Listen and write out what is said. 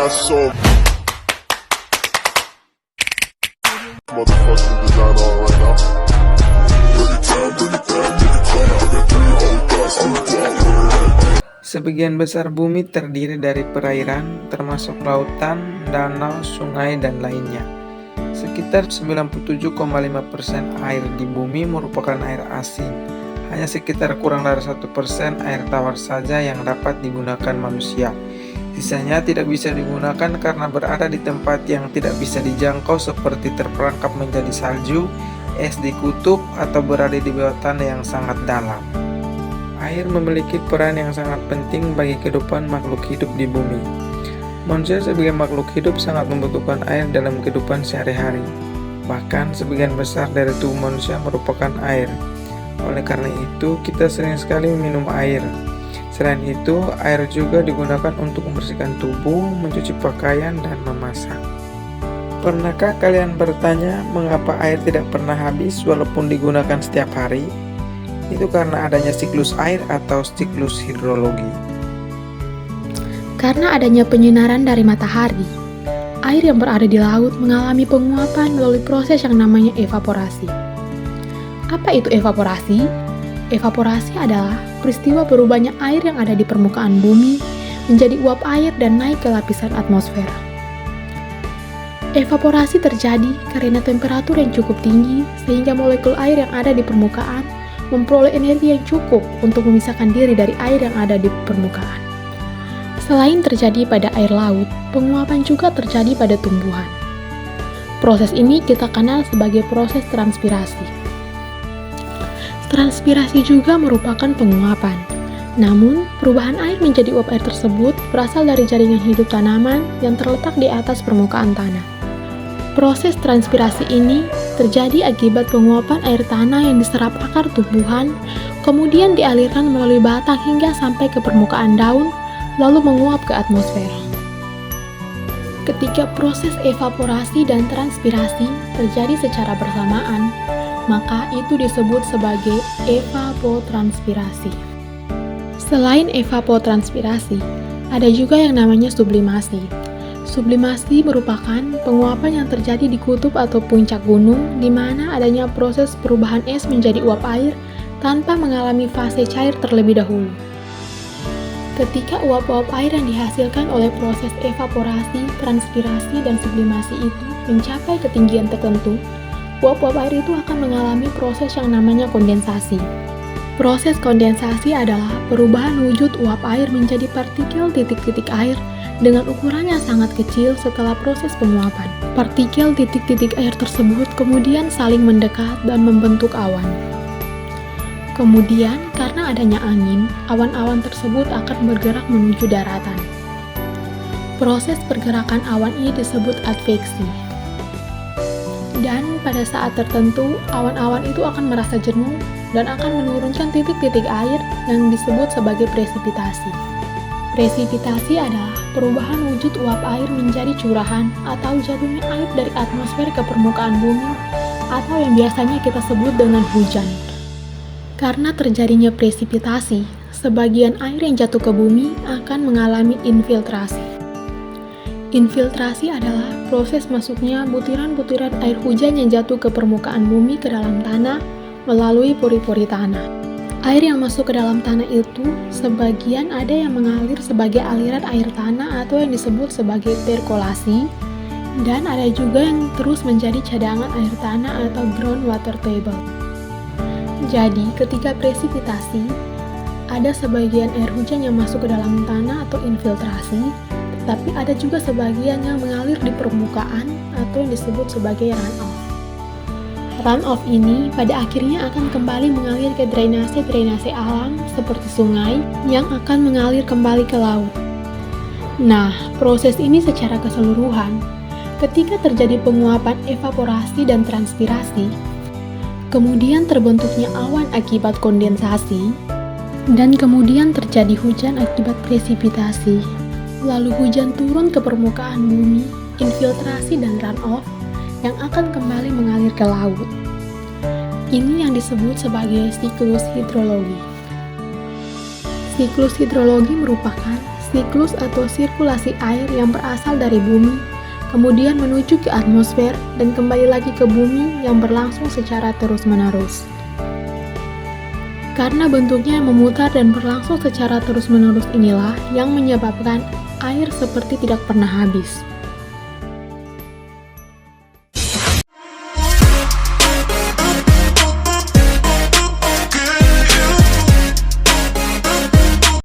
got so motherfucking design on right now. Sebagian besar bumi terdiri dari perairan, termasuk lautan, danau, sungai, dan lainnya. Sekitar 97,5% air di bumi merupakan air asin. Hanya sekitar kurang dari 1% air tawar saja yang dapat digunakan manusia. Sisanya tidak bisa digunakan karena berada di tempat yang tidak bisa dijangkau seperti terperangkap menjadi salju, es di kutub, atau berada di bawah tanah yang sangat dalam. Air memiliki peran yang sangat penting bagi kehidupan makhluk hidup di bumi. Manusia sebagai makhluk hidup sangat membutuhkan air dalam kehidupan sehari-hari. Bahkan sebagian besar dari tubuh manusia merupakan air. Oleh karena itu, kita sering sekali minum air. Selain itu, air juga digunakan untuk membersihkan tubuh, mencuci pakaian, dan memasak. Pernahkah kalian bertanya mengapa air tidak pernah habis walaupun digunakan setiap hari? Itu karena adanya siklus air atau siklus hidrologi. Karena adanya penyinaran dari matahari, air yang berada di laut mengalami penguapan melalui proses yang namanya evaporasi. Apa itu evaporasi? Evaporasi adalah peristiwa berubahnya air yang ada di permukaan bumi menjadi uap air dan naik ke lapisan atmosfer. Evaporasi terjadi karena temperatur yang cukup tinggi sehingga molekul air yang ada di permukaan memperoleh energi yang cukup untuk memisahkan diri dari air yang ada di permukaan. Selain terjadi pada air laut, penguapan juga terjadi pada tumbuhan. Proses ini kita kenal sebagai proses transpirasi. Transpirasi juga merupakan penguapan. Namun, perubahan air menjadi uap air tersebut berasal dari jaringan hidup tanaman yang terletak di atas permukaan tanah. Proses transpirasi ini terjadi akibat penguapan air tanah yang diserap akar tumbuhan, kemudian dialirkan melalui batang hingga sampai ke permukaan daun, lalu menguap ke atmosfer. Ketika proses evaporasi dan transpirasi terjadi secara bersamaan, maka itu disebut sebagai evapotranspirasi. Selain evapotranspirasi, ada juga yang namanya sublimasi. Sublimasi merupakan penguapan yang terjadi di kutub atau puncak gunung di mana adanya proses perubahan es menjadi uap air tanpa mengalami fase cair terlebih dahulu. Ketika uap-uap air yang dihasilkan oleh proses evaporasi, transpirasi, dan sublimasi itu mencapai ketinggian tertentu, uap-uap air itu akan mengalami proses yang namanya kondensasi. Proses kondensasi adalah perubahan wujud uap air menjadi partikel titik-titik air dengan ukuran yang sangat kecil setelah proses penguapan. Partikel titik-titik air tersebut kemudian saling mendekat dan membentuk awan. Kemudian, karena adanya angin, awan-awan tersebut akan bergerak menuju daratan. Proses pergerakan awan ini disebut adveksi. Dan pada saat tertentu, awan-awan itu akan merasa jenuh dan akan menurunkan titik-titik air yang disebut sebagai presipitasi. Presipitasi adalah perubahan wujud uap air menjadi curahan atau jatuhnya air dari atmosfer ke permukaan bumi atau yang biasanya kita sebut dengan hujan. Karena terjadinya presipitasi, sebagian air yang jatuh ke bumi akan mengalami infiltrasi. Infiltrasi adalah proses masuknya butiran-butiran air hujan yang jatuh ke permukaan bumi ke dalam tanah melalui pori-pori tanah. Air yang masuk ke dalam tanah itu, sebagian ada yang mengalir sebagai aliran air tanah atau yang disebut sebagai perkolasi, dan ada juga yang terus menjadi cadangan air tanah atau groundwater table. Jadi, ketika presipitasi, ada sebagian air hujan yang masuk ke dalam tanah atau infiltrasi, tetapi ada juga sebagian yang mengalir di permukaan atau yang disebut sebagai runoff. Runoff ini pada akhirnya akan kembali mengalir ke drainase alam seperti sungai yang akan mengalir kembali ke laut. Nah, proses ini secara keseluruhan, ketika terjadi penguapan evaporasi dan transpirasi, kemudian terbentuknya awan akibat kondensasi, dan kemudian terjadi hujan akibat presipitasi, lalu hujan turun ke permukaan bumi, infiltrasi dan runoff, yang akan kembali mengalir ke laut. Ini yang disebut sebagai siklus hidrologi. Siklus hidrologi merupakan siklus atau sirkulasi air yang berasal dari bumi, kemudian menuju ke atmosfer dan kembali lagi ke bumi yang berlangsung secara terus-menerus. Karena bentuknya yang memutar dan berlangsung secara terus-menerus inilah yang menyebabkan air seperti tidak pernah habis.